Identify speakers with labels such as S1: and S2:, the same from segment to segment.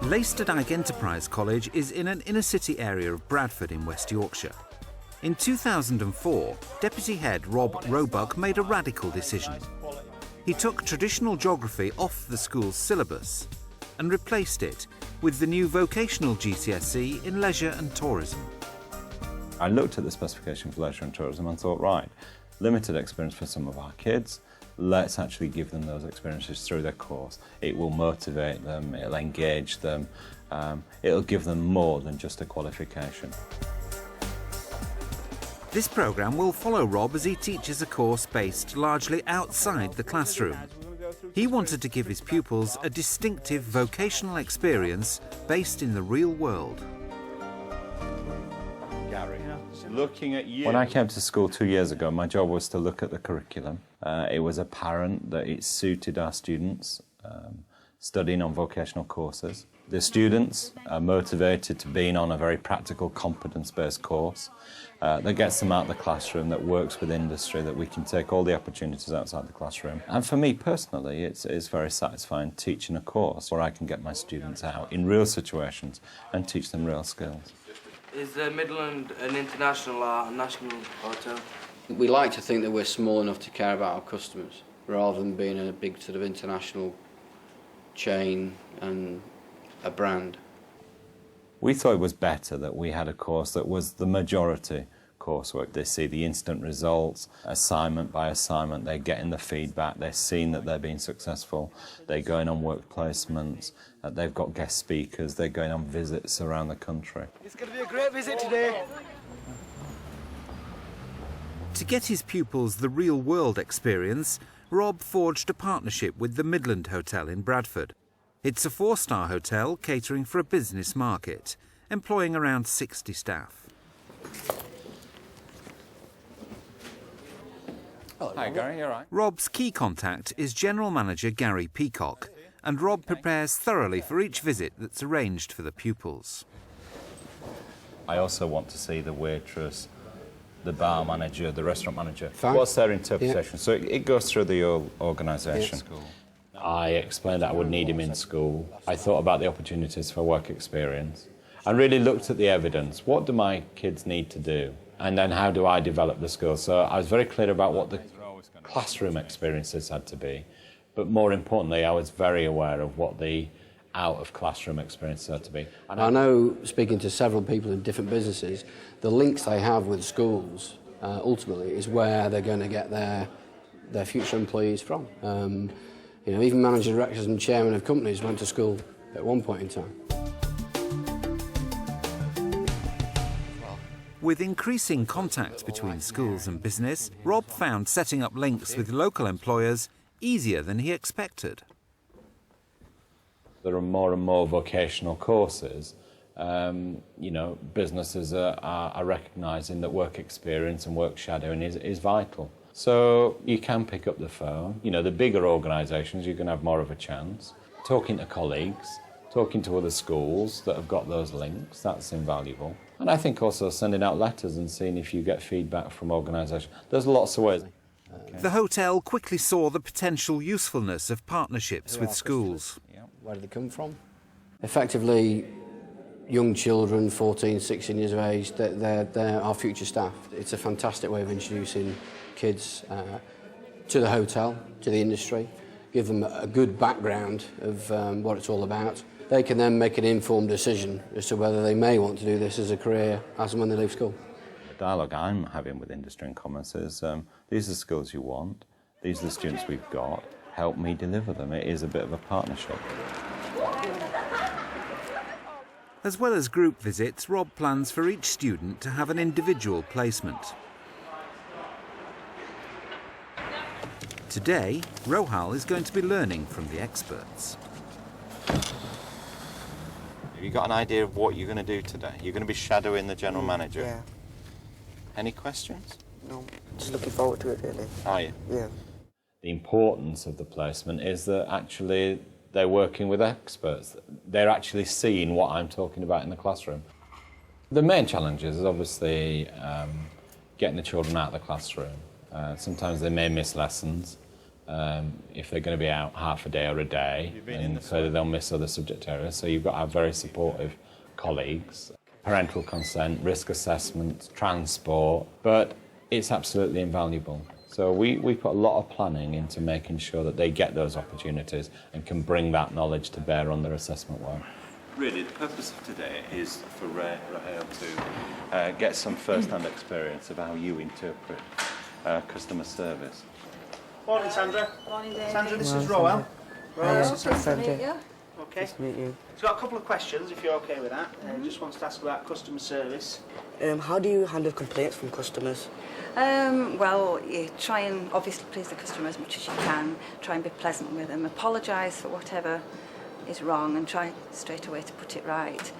S1: Leicester Enterprise College is in an inner-city area of Bradford in West Yorkshire. In 2004, Deputy Head Rob Roebuck made a radical decision. He took traditional geography off the school's syllabus and replaced it with the new vocational GCSE in leisure and tourism.
S2: I looked at the specification for leisure and tourism and thought, right, limited experience for some of our kids, let's actually give them those experiences through their course. It will motivate them, it'll engage them, it'll give them more than just a qualification.
S1: This programme will follow Rob as he teaches a course based largely outside the classroom. He wanted to give his pupils a distinctive vocational experience based in the real world.
S2: When I came to school 2 years ago, my job was to look at the curriculum. It was apparent that it suited our students studying on vocational courses. The students are motivated to being on a very practical, competence-based course that gets them out of the classroom, that works with industry, that we can take all the opportunities outside the classroom. And for me personally, it's very satisfying teaching a course where I can get my students out in real situations and teach them real skills.
S3: Is the Midland an international or national hotel?
S4: We like to think that we're small enough to care about our customers, rather than being a big sort of international chain and a brand.
S2: We thought it was better that we had a course that was the majority coursework. They see the instant results, assignment by assignment, they're getting the feedback, they're seeing that they're being successful, they're going on work placements, they've got guest speakers, they're going on visits around the country.
S5: It's going to be a great visit today.
S1: To get his pupils the real-world experience, Rob forged a partnership with the Midland Hotel in Bradford. It's a 4-star hotel catering for a business market, employing around 60 staff.
S2: Hello, hi Gary, you all right?
S1: Rob's key contact is General Manager Gary Peacock, and Rob prepares thoroughly for each visit that's arranged for the pupils.
S2: I also want to see the waitress, the bar manager, the restaurant manager.
S4: Fine.
S2: What's their interpretation? Yeah. So it goes through the whole organisation. Yeah. I explained that I would need him in school. I thought about the opportunities for work experience and really looked at the evidence. What do my kids need to do? And then how do I develop the skills? So I was very clear about what the classroom experiences had to be. But more importantly, I was very aware of what the out-of-classroom experiences had to be.
S4: And I know, speaking to several people in different businesses, the links they have with schools, ultimately, is where they're going to get their future employees from. You know, even managing directors and chairmen of companies went to school at one point in time.
S1: With increasing contact between schools and business, Rob found setting up links with local employers easier than he expected.
S2: There are more and more vocational courses. You know, businesses are recognising that work experience and work shadowing is vital. So you can pick up the phone. You know, the bigger organisations, you can have more of a chance. Talking to colleagues, talking to other schools that have got those links, that's invaluable. And I think also sending out letters and seeing if you get feedback from organisations. There's lots of ways.
S1: The hotel quickly saw the potential usefulness of partnerships with schools.
S4: Where do they come from? Effectively, young children, 14, 16 years of age, they're our future staff. It's a fantastic way of introducing kids to the hotel, to the industry, give them a good background of what it's all about. They can then make an informed decision as to whether they may want to do this as a career as and when they leave school.
S2: The dialogue I'm having with industry and commerce is, these are the skills you want, these are the students we've got, help me deliver them. It is a bit of a partnership.
S1: As well as group visits, Rob plans for each student to have an individual placement. Today, Rohal is going to be learning from the experts.
S2: Have you got an idea of what you're going to do today? You're going to be shadowing the general manager?
S5: Yeah.
S2: Any questions?
S5: No, just looking forward to it, really.
S2: Are you?
S5: Yeah.
S2: The importance of the placement is that actually they're working with experts. They're actually seeing what I'm talking about in the classroom. The main challenge is obviously getting the children out of the classroom. Sometimes they may miss lessons. if they're going to be out half a day or a day, and so they'll miss other subject areas. So you've got to have very supportive colleagues. Parental consent, risk assessment, transport, but it's absolutely invaluable. So we put a lot of planning into making sure that they get those opportunities and can bring that knowledge to bear on their assessment work. Really, the purpose of today is for Rahel to get some first-hand experience of how you interpret customer service.
S6: Morning, Sandra.
S7: Morning, David.
S6: Sandra, this is Roel.
S7: Hello, nice to meet you.
S6: Okay.
S5: Nice to meet you.
S6: He's got a couple of questions, if you're okay with that. Just wants to ask about customer service.
S5: How do you handle complaints from customers?
S7: Well, you try and obviously please the customer as much as you can. Try and be pleasant with them. Apologise for whatever is wrong and try straight away to put it right.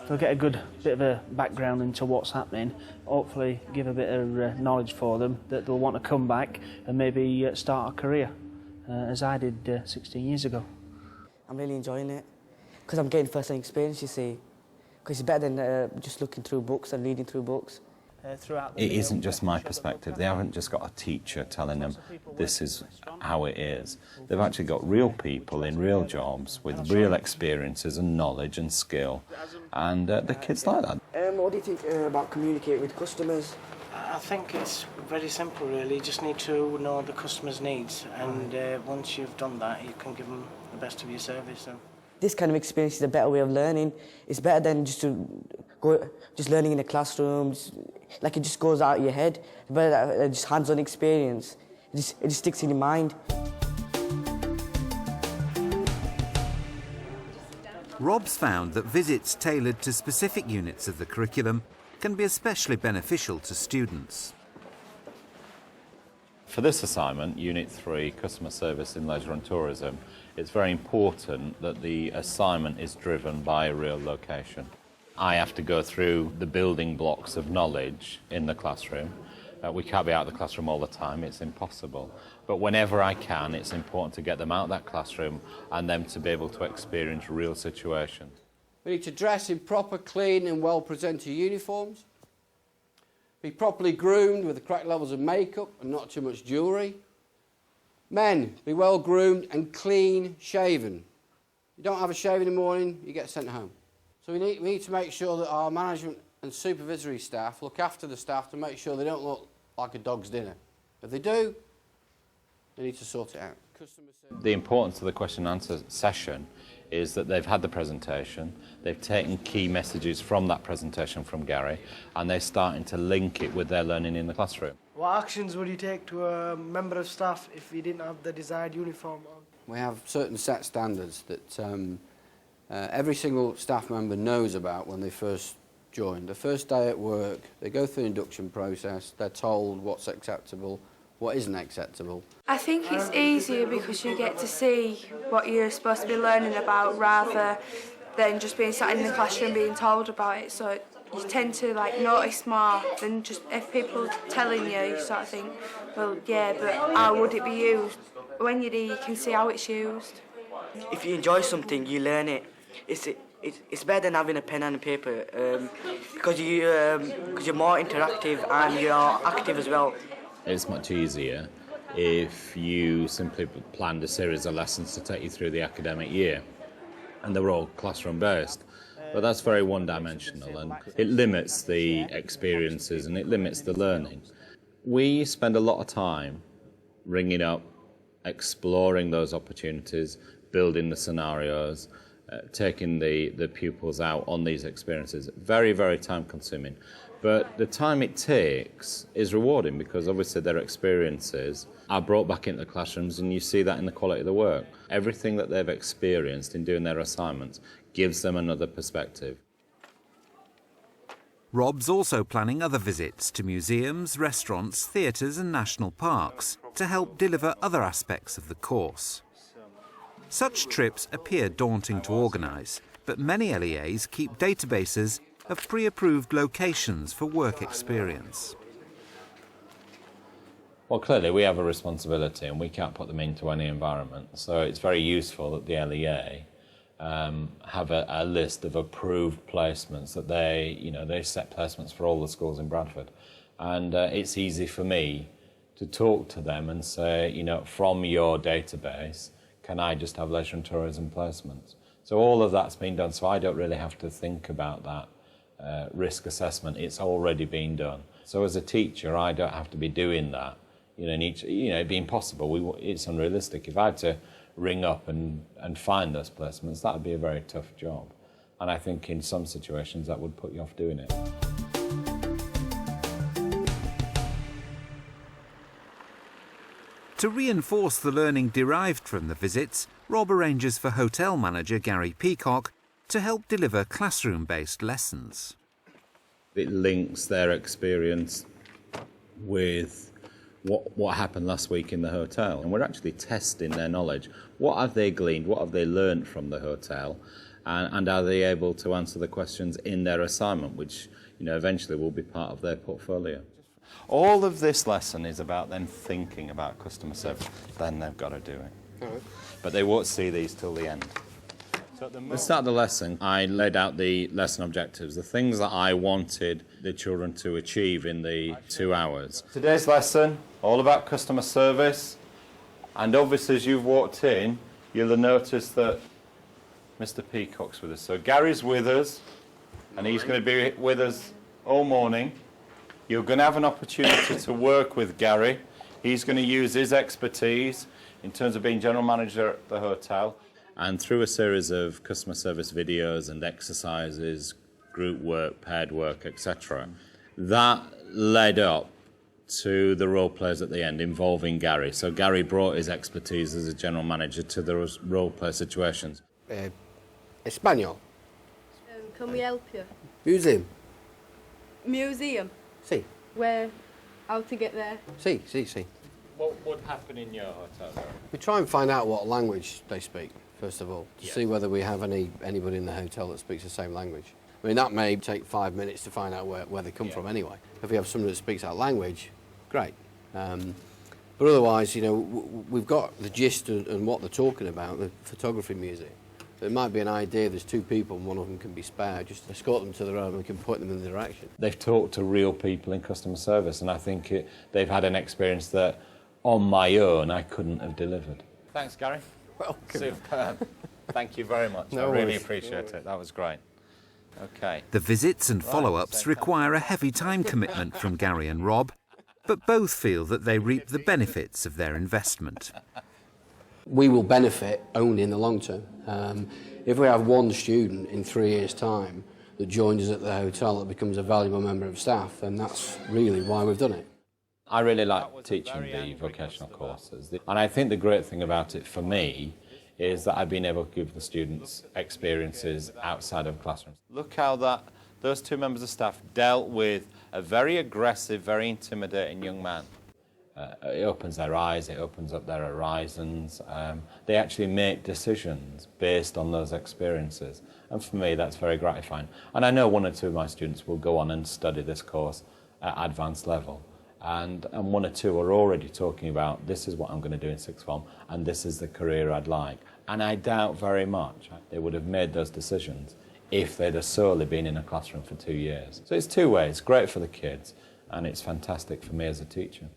S8: So get a good bit of a background into what's happening, hopefully give a bit of knowledge for them that they'll want to come back and maybe start a career, as I did 16 years ago.
S5: I'm really enjoying it because I'm getting first-hand experience, you see, because it's better than just looking through books and reading through books.
S2: It isn't just my perspective. They haven't just got a teacher telling them this is how it is. They've actually got real people in real jobs with real experiences and knowledge and skill, and the kids like that.
S5: What do you think about communicating with customers?
S6: I think it's very simple, really. You just need to know the customer's needs, and once you've done that, you can give them the best of your service. So.
S5: This kind of experience is a better way of learning. It's better than just learning in a classroom. Like it just goes out of your head. It's better than just hands-on experience. It just sticks in your mind.
S1: Rob's found that visits tailored to specific units of the curriculum can be especially beneficial to students.
S2: For this assignment, Unit 3, Customer Service in Leisure and Tourism, it's very important that the assignment is driven by a real location. I have to go through the building blocks of knowledge in the classroom. We can't be out of the classroom all the time, it's impossible. But whenever I can, it's important to get them out of that classroom and them to be able to experience real situations.
S4: We need to dress in proper, clean and well-presented uniforms. Be properly groomed with the correct levels of makeup and not too much jewellery. Men, be well groomed and clean shaven. You don't have a shave in the morning, you get sent home. So we need to make sure that our management and supervisory staff look after the staff to make sure they don't look like a dog's dinner. If they do, they need to sort it out.
S2: The importance of the question and answer session is that they've had the presentation, they've taken key messages from that presentation from Gary, and they're starting to link it with their learning in the classroom.
S9: What actions would you take to a member of staff if you didn't have the desired uniform on?
S4: We have certain set standards that every single staff member knows about when they first join. The first day at work, they go through the induction process, they're told what's acceptable, what isn't acceptable.
S10: I think it's easier because you get to see what you're supposed to be learning about rather than just being sat in the classroom being told about it. So you tend to notice more than just if people telling you, you sort of think, well, yeah, but how would it be used? When you're there, you can see how it's used.
S5: If you enjoy something, you learn it. It's better than having a pen and a paper because you're more interactive and you're active as well.
S2: It's much easier if you simply planned a series of lessons to take you through the academic year and they were all classroom based. But that's very one-dimensional and it limits the experiences and it limits the learning. We spend a lot of time ringing up, exploring those opportunities, building the scenarios, taking the pupils out on these experiences. Very, very time-consuming. But the time it takes is rewarding because obviously their experiences are brought back into the classrooms and you see that in the quality of the work. Everything that they've experienced in doing their assignments gives them another perspective.
S1: Rob's also planning other visits to museums, restaurants, theatres and national parks to help deliver other aspects of the course. Such trips appear daunting to organise, but many LEAs keep databases of pre-approved locations for work experience.
S2: Well, clearly we have a responsibility and we can't put them into any environment. So it's very useful that the LEA have a list of approved placements that they set placements for all the schools in Bradford. And it's easy for me to talk to them and say, you know, from your database, can I just have leisure and tourism placements? So all of that's been done, so I don't really have to think about that risk assessment. It's already been done. So as a teacher, I don't have to be doing that. You know, it'd be impossible. It's unrealistic. If I had to ring up and find those placements, that would be a very tough job. And I think in some situations that would put you off doing it.
S1: To reinforce the learning derived from the visits, Rob arranges for hotel manager Gary Peacock to help deliver classroom-based lessons.
S2: It links their experience with what happened last week in the hotel, and we're actually testing their knowledge. What have they gleaned? What have they learned from the hotel? And are they able to answer the questions in their assignment, which, you know, eventually will be part of their portfolio? All of this lesson is about them thinking about customer service. Then they've got to do it. But they won't see these till the end. So at the start of the lesson, I laid out the lesson objectives, the things that I wanted the children to achieve in the 2 hours. Today's lesson, all about customer service. And obviously, as you've walked in, you'll have noticed that Mr. Peacock's with us. So Gary's with us, and he's going to be with us all morning. You're going to have an opportunity to work with Gary. He's going to use his expertise in terms of being general manager at the hotel. And through a series of customer service videos and exercises, group work, paired work, etc., that led up to the role plays at the end involving Gary. So Gary brought his expertise as a general manager to the role play situations.
S4: Espanol.
S11: Can we help you?
S4: Museum.
S11: Museum?
S4: Sí.
S11: Where? How to get there?
S4: Sí, sí, sí.
S2: What would happen in your hotel?
S4: We try and find out what language they speak, first of all, to see whether we have anybody in the hotel that speaks the same language. I mean, that may take 5 minutes to find out where they come from anyway. If we have somebody that speaks our language, great. But otherwise, you know, we've got the gist and what they're talking about, the photography museum. So it might be an idea, there's 2 people and one of them can be spared, just escort them to their own and we can point them in the direction.
S2: They've talked to real people in customer service, and I think they've had an experience that on my own I couldn't have delivered. Thanks, Gary.
S4: Welcome.
S2: Superb. Thank you very much. I really appreciate it. That was great. Okay.
S1: The visits and follow-ups require a heavy time commitment from Gary and Rob, but both feel that they reap the benefits of their investment.
S4: We will benefit only in the long term. If we have one student in 3 years' time that joins us at the hotel that becomes a valuable member of staff, then that's really why we've done it.
S2: I really like teaching the vocational courses, and I think the great thing about it for me is that I've been able to give the students experiences outside of classrooms. Look how those 2 members of staff dealt with a very aggressive, very intimidating young man. It opens their eyes, it opens up their horizons. They actually make decisions based on those experiences. And for me, that's very gratifying. And I know 1 or 2 of my students will go on and study this course at advanced level. And 1 or 2 are already talking about, this is what I'm going to do in sixth form, and this is the career I'd like. And I doubt very much they would have made those decisions if they'd have solely been in a classroom for 2 years. So it's 2 ways, great for the kids, and it's fantastic for me as a teacher.